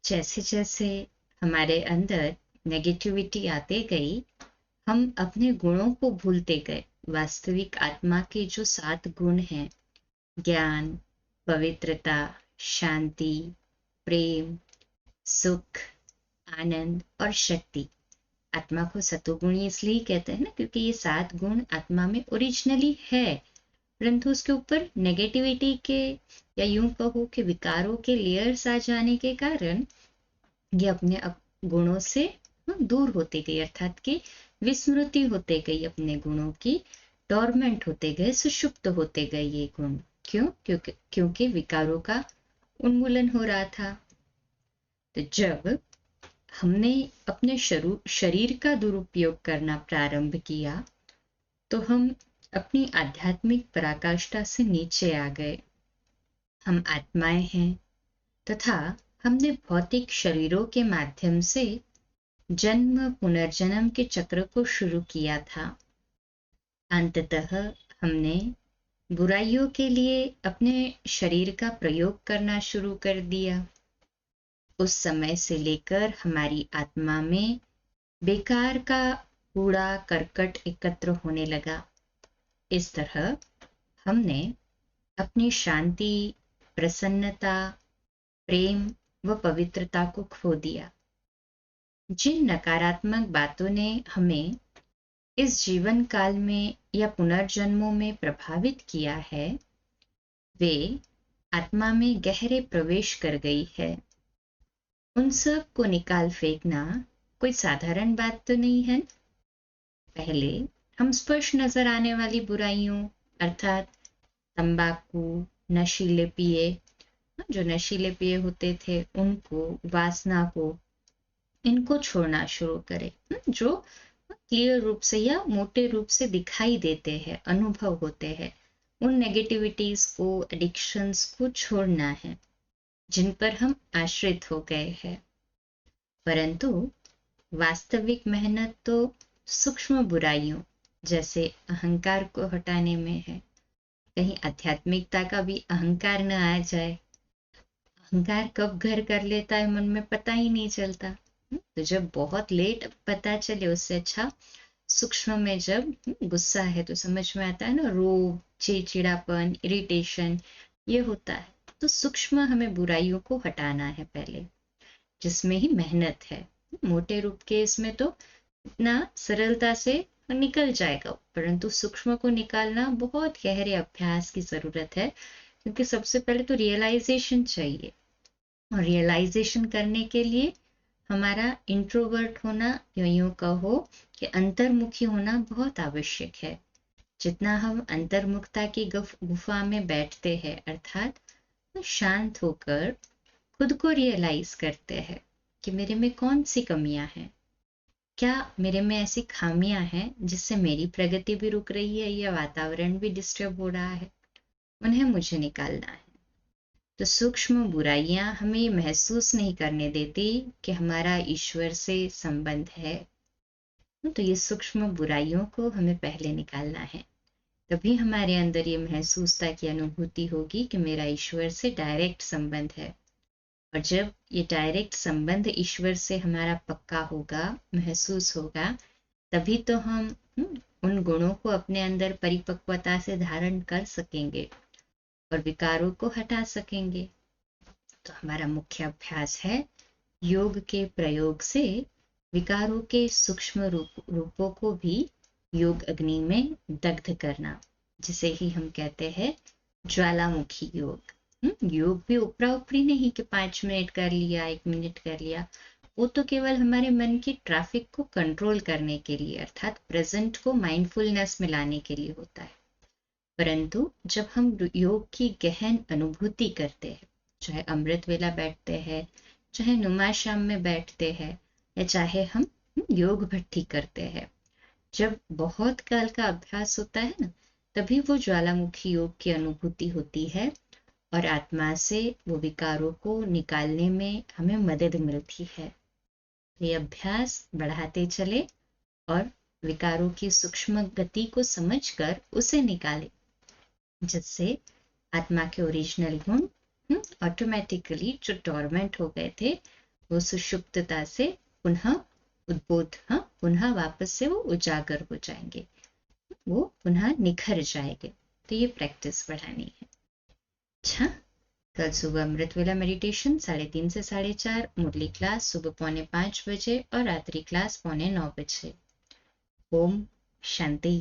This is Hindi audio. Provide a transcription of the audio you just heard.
जैसे जैसे हमारे अंदर नेगेटिविटी आते गई, हम अपने गुणों को भूलते गए। वास्तविक आत्मा के जो 7 गुण हैं, ज्ञान, पवित्रता, शांति, प्रेम, सुख, आनंद और शक्ति। आत्मा को सतोगुणी इसलिए कहते हैं ना, क्योंकि ये 7 गुण आत्मा में ओरिजिनली है, परंतु उसके ऊपर नेगेटिविटी के या यूं कहो कि विकारों के लेयर्स आ जाने के कारण ये अपने गुणों से दूर होते गई, अर्थात कि विस्मृति होते गई अपने गुणों की, डोरमेंट होते गए, सुषुप्त होते गए ये गुण। क्यों? क्योंकि विकारों का उन्मूलन हो रहा था। तो जब हमने अपने शरीर का दुरुपयोग करना प्रारंभ किया, तो हम अपनी आध्यात्मिक पराकाष्ठा से नीचे आ गए। हम आत्माएं हैं तथा हमने भौतिक शरीरों के माध्यम से जन्म पुनर्जन्म के चक्र को शुरू किया था। अंततः हमने बुराइयों के लिए अपने शरीर का प्रयोग करना शुरू कर दिया। उस समय से लेकर हमारी आत्मा में बेकार का कूड़ा करकट एकत्र होने लगा। इस तरह हमने अपनी शांति, प्रसन्नता, प्रेम व पवित्रता को खो दिया। जिन नकारात्मक बातों ने हमें इस जीवन काल में या पुनर्जन्मों में प्रभावित किया है, वे आत्मा में गहरे प्रवेश कर गई है। उन सब को निकाल फेंकना कोई साधारण बात तो नहीं है। पहले हम स्पष्ट नजर आने वाली बुराइयों, अर्थात तंबाकू, नशीले पेय, जो नशीले पेय होते थे उनको, वासना को, इनको छोड़ना शुरू करें, जो क्लियर रूप से या मोटे रूप से दिखाई देते हैं, अनुभव होते हैं। उन नेगेटिविटीज को, एडिक्शंस को छोड़ना है जिन पर हम आश्रित हो गए हैं। परंतु वास्तविक मेहनत तो सूक्ष्म बुराइयों जैसे अहंकार को हटाने में है। कहीं आध्यात्मिकता का भी अहंकार न आ जाए। अहंकार कब घर कर लेता है मन में पता ही नहीं चलता। तो जब बहुत लेट पता चले, उससे अच्छा सूक्ष्म में जब गुस्सा है तो समझ में आता है ना, रोब, चिड़चिड़ापन, इरिटेशन, ये होता है। तो सूक्ष्म हमें बुराइयों को हटाना है पहले, जिसमें ही मेहनत है। मोटे रूप के इसमें तो इतना सरलता से निकल जाएगा, परंतु सूक्ष्म को निकालना बहुत गहरे अभ्यास की जरूरत है, क्योंकि सबसे पहले तो रियलाइजेशन चाहिए, और रियलाइजेशन करने के लिए हमारा इंट्रोवर्ट होना या यूं कहो कि अंतर्मुखी होना बहुत आवश्यक है। जितना हम अंतर्मुखता की गुफा में बैठते हैं, अर्थात शांत होकर खुद को रियलाइज करते हैं कि मेरे में कौन सी कमियां हैं, क्या मेरे में ऐसी खामियां हैं जिससे मेरी प्रगति भी रुक रही है या वातावरण भी डिस्टर्ब हो रहा है, उन्हें मुझे निकालना है। तो सूक्ष्म बुराइयां हमें ये महसूस नहीं करने देती कि हमारा ईश्वर से संबंध है। तो ये सूक्ष्म बुराइयों को हमें पहले निकालना है, तभी हमारे अंदर ये महसूसता की अनुभूति होगी कि मेरा ईश्वर से डायरेक्ट संबंध है। और जब ये डायरेक्ट संबंध ईश्वर से हमारा पक्का होगा, महसूस होगा, तभी तो हम उन गुणों को अपने अंदर परिपक्वता से धारण कर सकेंगे और विकारों को हटा सकेंगे। तो हमारा मुख्य अभ्यास है योग के प्रयोग से विकारों के सूक्ष्म रूपों को भी योग अग्नि में दग्ध करना, जिसे ही हम कहते हैं ज्वालामुखी योग। योग भी उपरा उपरी नहीं कि 5 मिनट कर लिया, 1 मिनट कर लिया, वो तो केवल हमारे मन की ट्रैफिक को कंट्रोल करने के लिए, अर्थात प्रेजेंट को माइंडफुलनेस में लाने के लिए होता है। परंतु जब हम योग की गहन अनुभूति करते हैं, चाहे अमृत वेला बैठते हैं, चाहे नुमा शाम में बैठते हैं, या चाहे हम योग भट्टी करते हैं, जब बहुत काल का अभ्यास होता है ना, तभी वो ज्वालामुखी योग की अनुभूति होती है और आत्मा से वो विकारों को निकालने में हमें मदद मिलती है। ये अभ्यास बढ़ाते चले और विकारों की सूक्ष्म गति को समझकर उसे निकाले, जिससे आत्मा के ओरिजिनल गुण ऑटोमेटिकली जो डोरमेंट हो गए थे वो सुषुप्तता से पुनः उद्बोध, हाँ, पुनः वापस से वो उजागर हो जाएंगे, वो पुनः निखर जाएंगे। तो ये प्रैक्टिस बढ़ानी है। अच्छा, कल सुबह अमृत वेला मेडिटेशन 3:30 से 4:30, मुरली क्लास सुबह 4:45 बजे और रात्रि क्लास 8:45 बजे। ओम शांति।